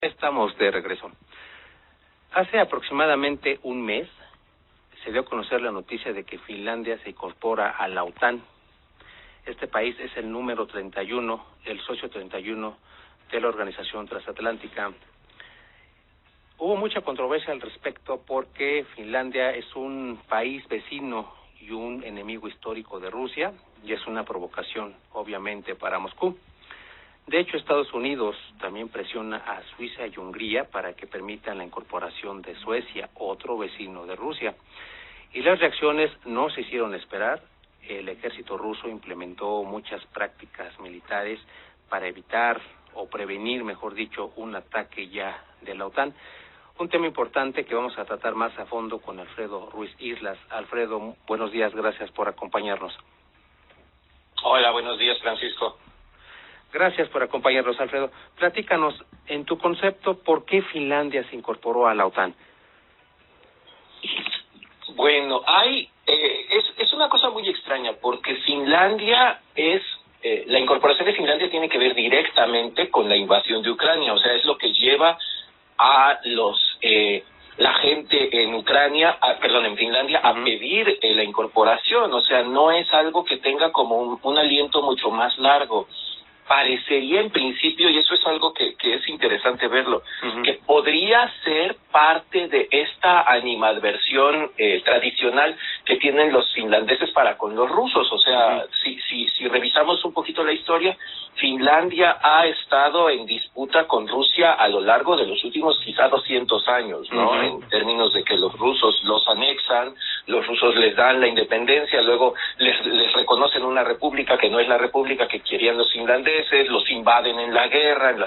Estamos de regreso. Hace aproximadamente un mes se dio a conocer la noticia de que Finlandia se incorpora a la OTAN. Este país es el número 31, el socio 31 de la Organización Transatlántica. Hubo mucha controversia al respecto porque Finlandia es un país vecino y un enemigo histórico de Rusia, y es una provocación, obviamente, para Moscú. De hecho, Estados Unidos también presiona a Suiza y Hungría para que permitan la incorporación de Suecia, otro vecino de Rusia. Y las reacciones no se hicieron esperar. El ejército ruso implementó muchas prácticas militares para evitar o prevenir, mejor dicho, un ataque ya de la OTAN. Un tema importante que vamos a tratar más a fondo con Alfredo Ruiz Islas. Alfredo, buenos días, gracias por acompañarnos. Hola, buenos días, Francisco. Gracias por acompañarnos, Alfredo. Platícanos, en tu concepto, ¿por qué Finlandia se incorporó a la OTAN? Bueno, es una cosa muy extraña, porque Finlandia la incorporación de Finlandia tiene que ver directamente con la invasión de Ucrania, o sea, es lo que lleva a la gente en en Finlandia, a pedir la incorporación, o sea, no es algo que tenga como un aliento mucho más largo. Parecería en principio, y eso es algo que es interesante verlo, que podría ser parte de esta animadversión tradicional que tienen los finlandeses para con los rusos. O sea, si revisamos un poquito la historia, Finlandia ha estado en disputa con Rusia a lo largo de los últimos quizá 200 años, ¿no? En términos de que los rusos los anexan, los rusos les dan la independencia, luego les reconocen una república que no es la república que querían los finlandeses, los invaden en la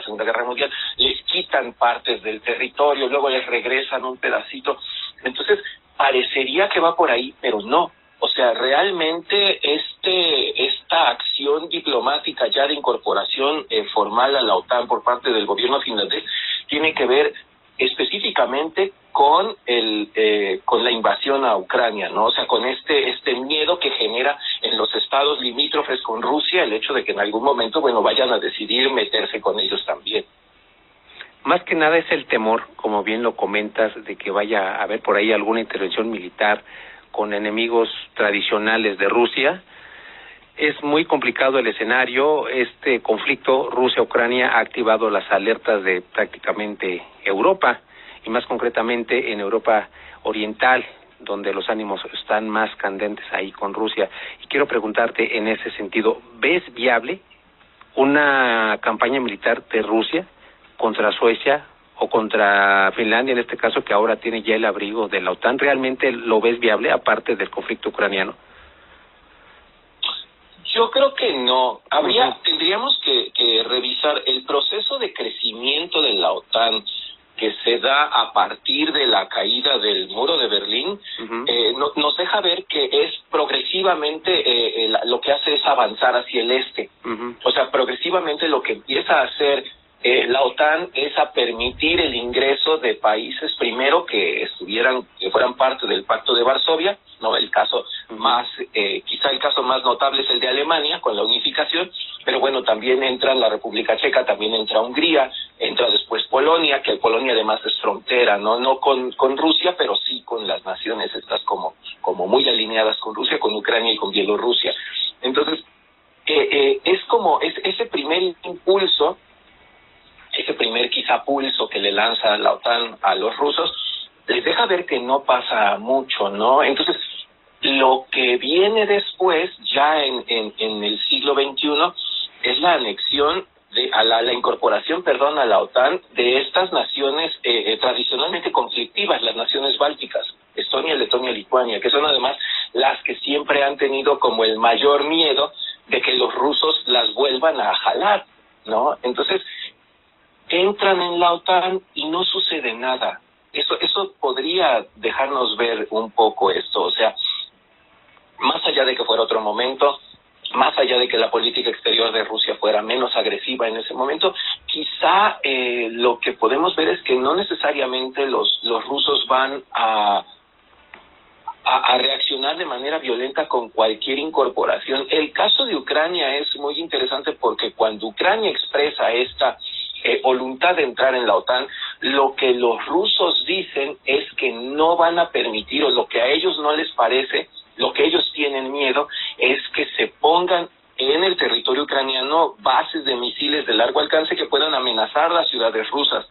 Segunda Guerra Mundial, les quitan partes del territorio, luego les regresan un pedacito. Entonces, parecería que va por ahí, pero no. O sea, realmente esta acción diplomática ya de incorporación formal a la OTAN por parte del gobierno finlandés tiene que ver específicamente con la invasión a Ucrania, ¿no? O sea, con este miedo que genera en los estados limítrofes con Rusia el hecho de que en algún momento, vayan a decidir meterse con ellos también. Más que nada es el temor, como bien lo comentas, de que vaya a haber por ahí alguna intervención militar con enemigos tradicionales de Rusia. Es muy complicado el escenario. Este conflicto Rusia-Ucrania ha activado las alertas de prácticamente Europa, y más concretamente en Europa Oriental, donde los ánimos están más candentes ahí con Rusia. Y quiero preguntarte en ese sentido, ¿ves viable una campaña militar de Rusia contra Suecia o contra Finlandia, en este caso, que ahora tiene ya el abrigo de la OTAN? ¿Realmente lo ves viable, aparte del conflicto ucraniano? Yo creo que no. Tendríamos que revisar el proceso de crecimiento de la OTAN que se da a partir de la caída del muro de Berlín. Nos deja ver que es progresivamente lo que hace es avanzar hacia el este. O sea, progresivamente lo que empieza a hacer la OTAN es a permitir el ingreso de países, primero que fueran parte del Pacto de Varsovia, ¿no? El caso quizá el caso más notable es el de Alemania con la unificación, pero bueno, también entra la República Checa, también entra Hungría, entra después Polonia, que Polonia además es frontera, no con Rusia, pero sí con las naciones estas como muy alineadas con Rusia, con Ucrania y con Bielorrusia. Entonces, es como ese primer impulso, ese primer quizá pulso que le lanza la OTAN a los rusos, les deja ver que no pasa mucho, ¿no? Entonces, lo que viene después, ya en el siglo XXI, es la anexión la incorporación, a la OTAN de estas naciones tradicionalmente conflictivas, las naciones bálticas, Estonia, Letonia, Lituania, que son además las que siempre han tenido como el mayor miedo de que los rusos las vuelvan a jalar, ¿no? Entonces, entran en la OTAN y no sucede nada. Eso podría dejarnos ver un poco esto, o sea, más allá de que fuera otro momento, más allá de que la política exterior de Rusia fuera menos agresiva en ese momento, quizá lo que podemos ver es que no necesariamente los rusos van a reaccionar de manera violenta con cualquier incorporación. El caso de Ucrania es muy interesante porque cuando Ucrania expresa esta voluntad de entrar en la OTAN. Lo que los rusos dicen es que no van a permitir, o lo que a ellos no les parece, lo que ellos tienen miedo, es que se pongan en el territorio ucraniano bases de misiles de largo alcance que puedan amenazar las ciudades rusas.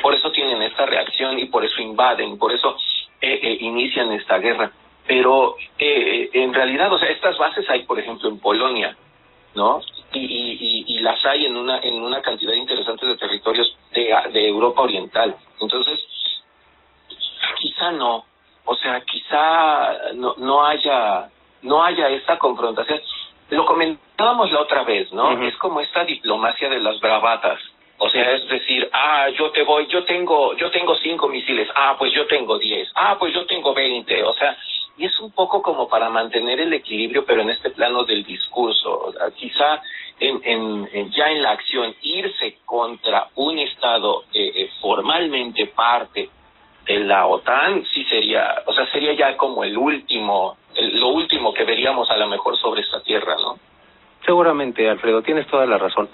Por eso tienen esta reacción y por eso invaden, por eso inician esta guerra. Pero en realidad, o sea, estas bases hay, por ejemplo, en Polonia, ¿no? Y las hay en una cantidad interesante de territorios de Europa Oriental. Entonces, quizá no, o sea, quizá no haya esta confrontación. Lo comentábamos la otra vez, ¿no? Uh-huh. Es como esta diplomacia de las bravatas. O sea, es decir, yo tengo 5 misiles, pues yo tengo 10, pues yo tengo 20, o sea, y es un poco como para mantener el equilibrio, pero en este plano del discurso. O sea, quizá ya en la acción, irse contra un Estado formalmente parte de la OTAN, sí sería ya como lo último que veríamos a lo mejor sobre esta tierra, ¿no? Seguramente, Alfredo, tienes toda la razón.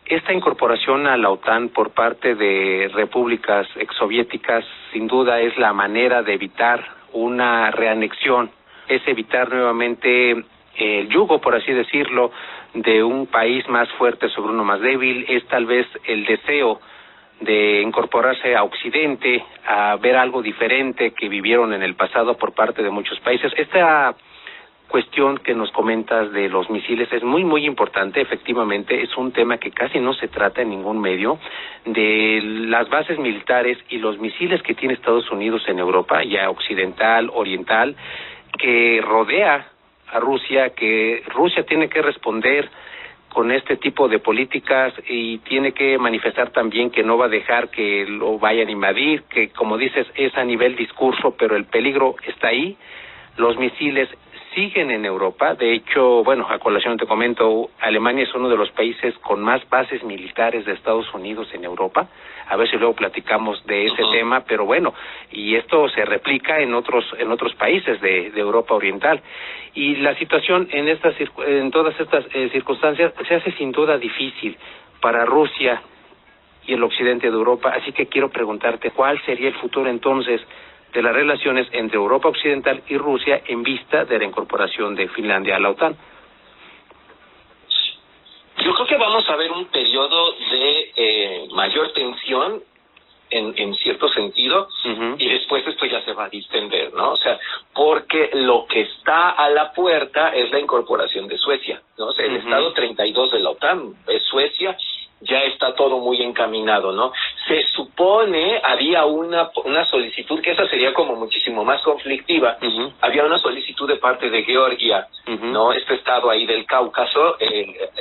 Esta incorporación a la OTAN por parte de repúblicas exsoviéticas sin duda es la manera de evitar una reanexión, es evitar nuevamente el yugo, por así decirlo, de un país más fuerte sobre uno más débil. Es tal vez el deseo de incorporarse a Occidente, a ver algo diferente que vivieron en el pasado por parte de muchos países. Esta cuestión que nos comentas de los misiles es muy, muy importante. Efectivamente, es un tema que casi no se trata en ningún medio, de las bases militares y los misiles que tiene Estados Unidos en Europa, ya occidental, oriental, que rodea a Rusia, que Rusia tiene que responder con este tipo de políticas y tiene que manifestar también que no va a dejar que lo vayan a invadir, que como dices es a nivel discurso, pero el peligro está ahí. Los misiles siguen en Europa. De hecho, bueno, a colación te comento, Alemania es uno de los países con más bases militares de Estados Unidos en Europa. A ver si luego platicamos de ese tema, pero bueno, y esto se replica en otros países de Europa Oriental. Y la situación en todas estas circunstancias se hace sin duda difícil para Rusia y el occidente de Europa. Así que quiero preguntarte, ¿cuál sería el futuro entonces de las relaciones entre Europa Occidental y Rusia en vista de la incorporación de Finlandia a la OTAN? Yo creo que vamos a ver un periodo de mayor tensión en cierto sentido, y después esto ya se va a distender, ¿no? O sea, porque lo que está a la puerta es la incorporación de Suecia, ¿no? O sea, el Estado 32 de la OTAN es Suecia. Ya está todo muy encaminado, ¿no? Se supone, había una solicitud, que esa sería como muchísimo más conflictiva, había una solicitud de parte de Georgia, ¿no? Este estado ahí del Cáucaso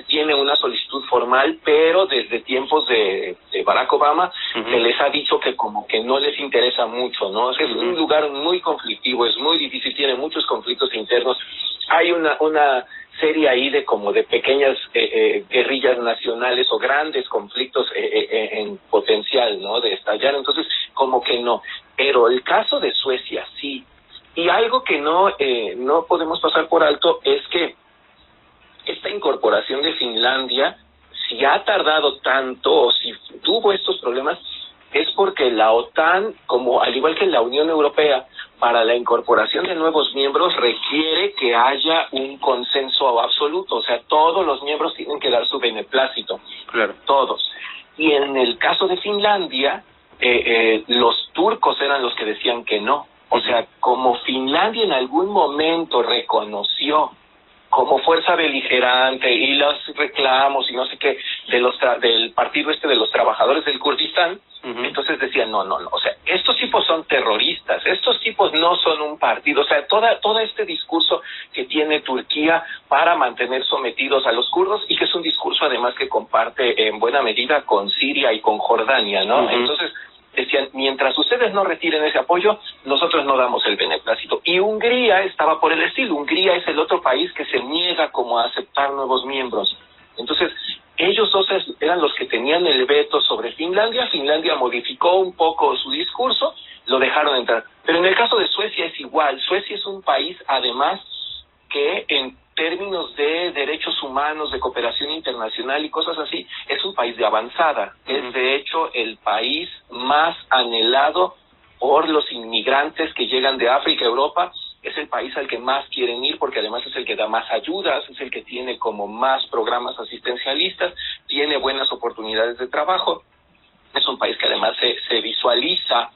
tiene una solicitud formal, pero desde tiempos de Barack Obama se les ha dicho que como que no les interesa mucho, ¿no? O sea, es un lugar muy conflictivo, es muy difícil, tiene muchos conflictos internos. Hay una serie ahí de pequeñas guerrillas nacionales o grandes conflictos en potencial, ¿no? De estallar. Entonces, como que no. Pero el caso de Suecia, sí. Y algo que no podemos pasar por alto es que esta incorporación de Finlandia, si ha tardado tanto o si tuvo estos problemas, es porque la OTAN, como al igual que la Unión Europea, para la incorporación de nuevos miembros requiere que haya un consenso absoluto. O sea, todos los miembros tienen que dar su beneplácito. Claro. Todos. Y en el caso de Finlandia, los turcos eran los que decían que no. O sea, como Finlandia en algún momento reconoció como fuerza beligerante y los reclamos y no sé qué del partido de los trabajadores del Kurdistán, entonces decían no, o sea, estos tipos son terroristas, estos tipos no son un partido. O sea, todo este discurso que tiene Turquía para mantener sometidos a los kurdos, y que es un discurso además que comparte en buena medida con Siria y con Jordania, ¿no? Entonces decían, mientras ustedes no retiren ese apoyo, nosotros no damos el beneplácito. Y Hungría estaba por el estilo. Hungría es el otro país que se niega como a aceptar nuevos miembros. Entonces, ellos dos eran los que tenían el veto sobre Finlandia. Finlandia modificó un poco su discurso, lo dejaron entrar. Pero en el caso de Suecia es igual. Suecia es un país, además, que términos de derechos humanos, de cooperación internacional y cosas así, es un país de avanzada. Es de hecho el país más anhelado por los inmigrantes que llegan de África a Europa. Es el país al que más quieren ir porque además es el que da más ayudas, es el que tiene como más programas asistencialistas, tiene buenas oportunidades de trabajo. Es un país que además se visualiza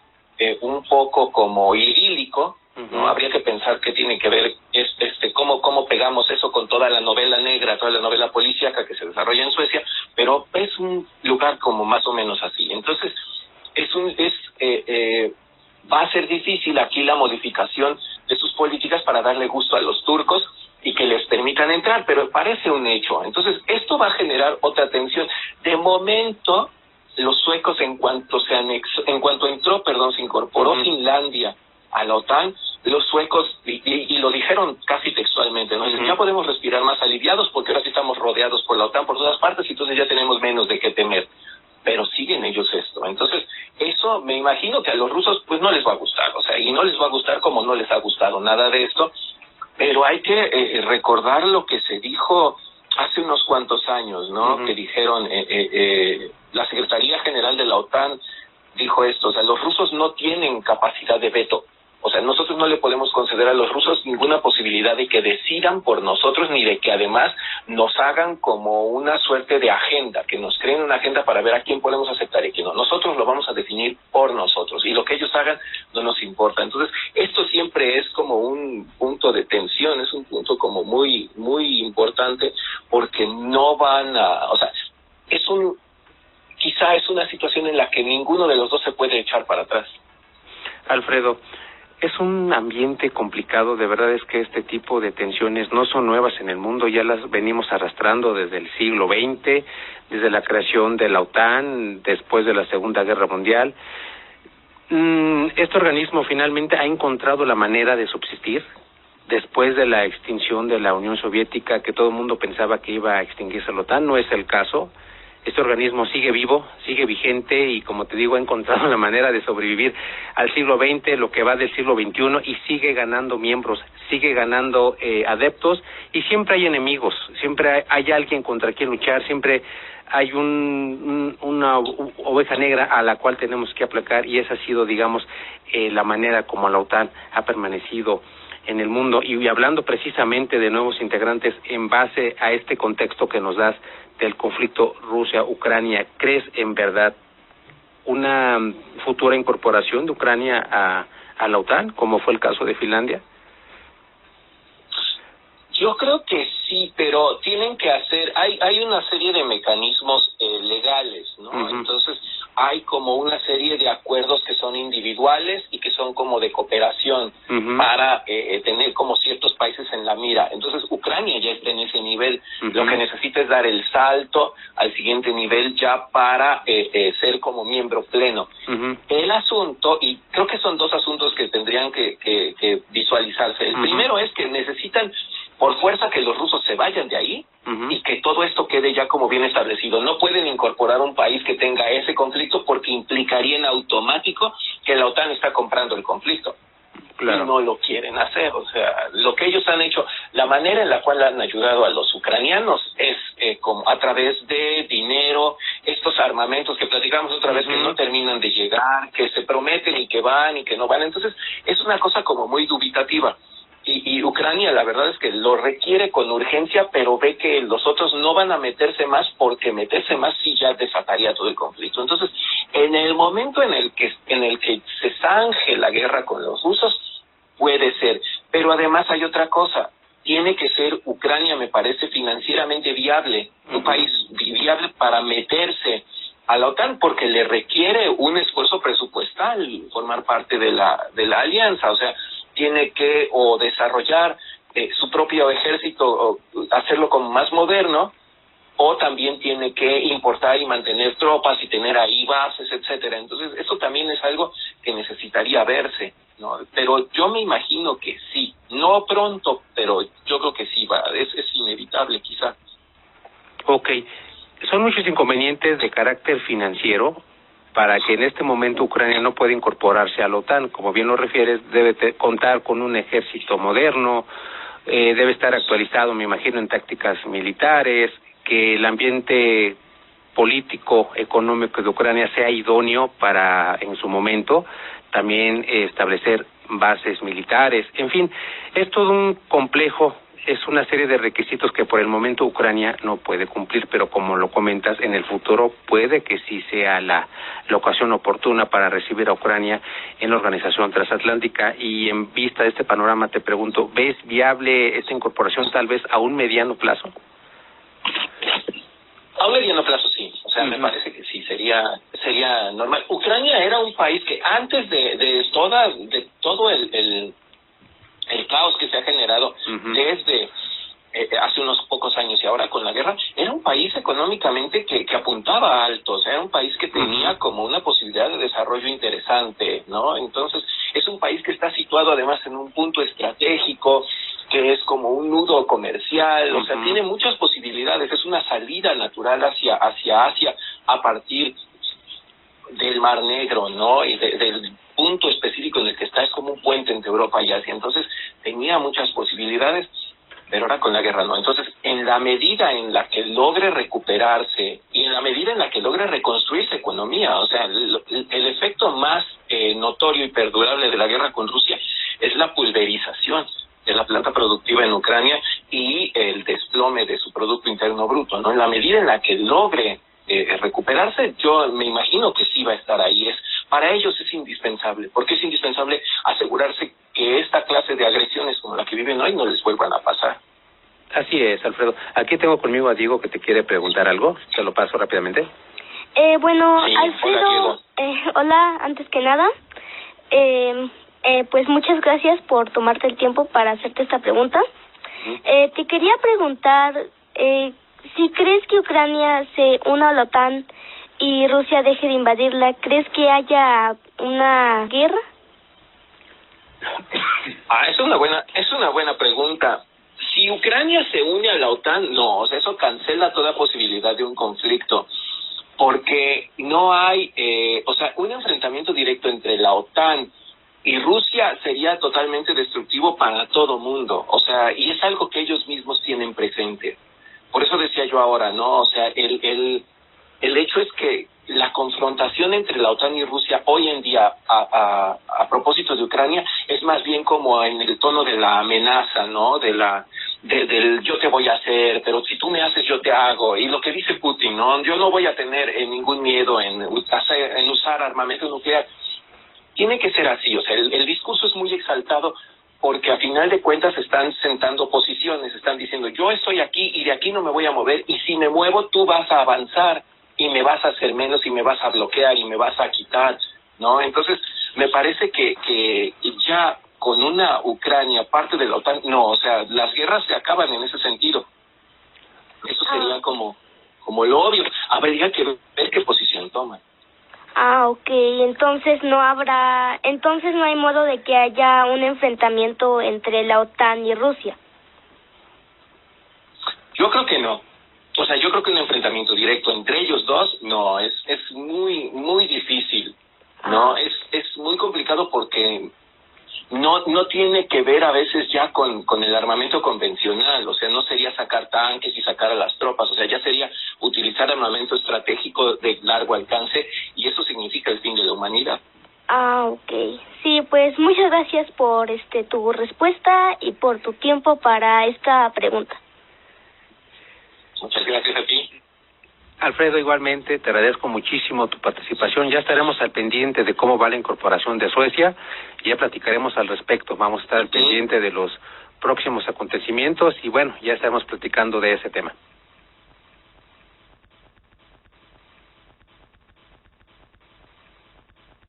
un poco como idílico, ¿no? Habría que pensar qué tiene que ver cómo pegamos eso con toda la novela negra, toda la novela policíaca que se desarrolla en Suecia, pero es un lugar como más o menos así. Entonces, va a ser difícil aquí la modificación de sus políticas para darle gusto a los turcos y que les permitan entrar, pero parece un hecho. Entonces, esto va a generar otra tensión. De momento, los suecos, en cuanto se incorporó Finlandia a la OTAN, los suecos, y lo dijeron casi textualmente, ¿no? Ya podemos respirar más aliviados porque ahora sí estamos rodeados por la OTAN por todas partes y entonces ya tenemos menos de qué temer. Pero siguen ellos esto. Entonces, eso me imagino que a los rusos pues no les va a gustar, o sea, y no les va a gustar como no les ha gustado nada de esto, pero hay que recordar lo que se dijo hace unos cuantos años, ¿no? Que dijeron, la Secretaría General de la OTAN dijo esto, o sea, los rusos no tienen capacidad de veto. O sea, nosotros no le podemos conceder a los rusos ninguna posibilidad de que decidan por nosotros, ni de que además nos hagan como una suerte de agenda, que nos creen una agenda para ver a quién podemos aceptar y a quién no. Nosotros lo vamos a definir por nosotros, y lo que ellos hagan no nos importa. Entonces, esto siempre es como un punto de tensión, es un punto como muy, muy importante, porque no van a... O sea, quizá es una situación en la que ninguno de los dos se puede echar para atrás. Alfredo, es un ambiente complicado, de verdad es que este tipo de tensiones no son nuevas en el mundo, ya las venimos arrastrando desde el siglo XX, desde la creación de la OTAN, después de la Segunda Guerra Mundial. Este organismo finalmente ha encontrado la manera de subsistir después de la extinción de la Unión Soviética, que todo el mundo pensaba que iba a extinguirse la OTAN. No es el caso. Este organismo sigue vivo, sigue vigente y, como te digo, ha encontrado la manera de sobrevivir al siglo XX, lo que va del siglo XXI, y sigue ganando miembros, sigue ganando adeptos, y siempre hay enemigos, siempre hay alguien contra quien luchar, siempre hay una oveja negra a la cual tenemos que aplacar, y esa ha sido, digamos, la manera como la OTAN ha permanecido en el mundo. Y hablando precisamente de nuevos integrantes, en base a este contexto que nos das del conflicto Rusia-Ucrania, ¿crees en verdad una futura incorporación de Ucrania a la OTAN, como fue el caso de Finlandia? Yo creo que sí, pero tienen que hay una serie de mecanismos legales, ¿no? Entonces, hay como una serie de acuerdos que son individuales y que son como de cooperación para tener como ciertos países en la mira. Entonces, Ucrania ya está en ese nivel. Lo que necesita es dar el salto al siguiente nivel ya para ser como miembro pleno. El asunto, y creo que son dos asuntos que tendrían que visualizarse. El primero es que necesitan por fuerza que los rusos se vayan de ahí y que todo esto quede ya como bien establecido. No pueden incorporar un país que tenga ese conflicto porque implicaría en automático que la OTAN está comprando el conflicto. Claro. Y no lo quieren hacer. O sea, lo que ellos han hecho, la manera en la cual han ayudado a los ucranianos es como a través de dinero, estos armamentos que platicamos otra vez que no terminan de llegar, que se prometen y que van y que no van. Entonces, es una cosa como muy dubitativa. Y Ucrania, la verdad es que lo requiere con urgencia, pero ve que los otros no van a meterse más, porque meterse más sí ya desataría todo el conflicto. Entonces, en el momento en el que se zanje la guerra con los rusos, puede ser. Pero además hay otra cosa. Tiene que ser Ucrania, me parece, financieramente viable, un país viable para meterse a la OTAN, porque le requiere un esfuerzo presupuestal formar parte de la alianza. O sea, tiene que desarrollar su propio ejército, o hacerlo como más moderno, o también tiene que importar y mantener tropas y tener ahí bases, etcétera. Entonces, eso también es algo que necesitaría verse, ¿no? Pero yo me imagino que sí, no pronto, pero yo creo que sí es inevitable quizá. Okay. Son muchos inconvenientes de carácter financiero para que en este momento Ucrania no pueda incorporarse a la OTAN. Como bien lo refieres, debe contar con un ejército moderno, debe estar actualizado, me imagino, en tácticas militares, que el ambiente político, económico de Ucrania sea idóneo para, en su momento, también establecer bases militares. En fin, es todo un complejo, es una serie de requisitos que por el momento Ucrania no puede cumplir, pero como lo comentas, en el futuro puede que sí sea la ocasión oportuna para recibir a Ucrania en la Organización Transatlántica. Y en vista de este panorama te pregunto, ¿ves viable esta incorporación tal vez a un mediano plazo? A un mediano plazo sí, o sea, me parece que sí, sería normal. Ucrania era un país que antes de todo el caos que se ha generado desde hace unos pocos años y ahora con la guerra, era un país económicamente que apuntaba alto, o sea, era un país que tenía como una posibilidad de desarrollo interesante, ¿no? Entonces, es un país que está situado además en un punto estratégico, que es como un nudo comercial, o sea, tiene muchas posibilidades, es una salida natural hacia Asia a partir del Mar Negro, ¿no? Y del punto específico en el que está, es como un puente entre Europa y Asia. Entonces, tenía muchas posibilidades, pero ahora con la guerra no. Entonces, en la medida en la que logre recuperarse y en la medida en la que logre reconstruir su economía, o sea, el efecto más notorio y perdurable de la guerra con Rusia es la pulverización de la planta productiva en Ucrania y el desplome de su Producto Interno Bruto, ¿no? En la medida en la que logre recuperarse, yo me imagino que sí va a estar ahí. Para ellos es indispensable, porque es indispensable asegurarse que esta clase de agresiones como la que viven hoy no les vuelvan a pasar. Así es, Alfredo. Aquí tengo conmigo a Diego que te quiere preguntar algo. Te lo paso rápidamente. Bueno, sí, Alfredo, hola, antes que nada. Pues muchas gracias por tomarte el tiempo para hacerte esta pregunta. Te quería preguntar si crees que Ucrania se una a la OTAN y Rusia deje de invadirla, ¿crees que haya una guerra? Es una buena pregunta. Si Ucrania se une a la OTAN, no, o sea, eso cancela toda posibilidad de un conflicto, porque no hay, un enfrentamiento directo entre la OTAN y Rusia sería totalmente destructivo para todo mundo, o sea, y es algo que ellos mismos tienen presente. Por eso decía yo ahora, ¿no? O sea, el hecho es que la confrontación entre la OTAN y Rusia hoy en día, a propósito de Ucrania, es más bien como en el tono de la amenaza, ¿no? Del yo te voy a hacer, pero si tú me haces yo te hago. Y lo que dice Putin, ¿no? Yo no voy a tener ningún miedo en usar armamento nuclear. Tiene que ser así, o sea, el discurso es muy exaltado porque a final de cuentas están sentando posiciones, están diciendo yo estoy aquí y de aquí no me voy a mover, y si me muevo tú vas a avanzar y me vas a hacer menos y me vas a bloquear y me vas a quitar, ¿no? Entonces, me parece que ya con una Ucrania parte de la OTAN, no, o sea, las guerras se acaban en ese sentido. Eso sería como lo obvio. Habría que ver qué posición toman. Ok, entonces no hay modo de que haya un enfrentamiento entre la OTAN y Rusia. Yo creo que no. O sea, yo creo que un enfrentamiento directo entre ellos dos, no, es muy, muy difícil, ¿no? Es muy complicado porque no tiene que ver a veces ya con el armamento convencional, o sea, no sería sacar tanques y sacar a las tropas, o sea, ya sería utilizar armamento estratégico de largo alcance, y eso significa el fin de la humanidad. Ok. Sí, pues muchas gracias por tu respuesta y por tu tiempo para esta pregunta. Muchas gracias a ti. Alfredo, igualmente, te agradezco muchísimo tu participación. Ya estaremos al pendiente de cómo va la incorporación de Suecia y ya platicaremos al respecto. Vamos a estar al pendiente de los próximos acontecimientos y bueno, ya estaremos platicando de ese tema.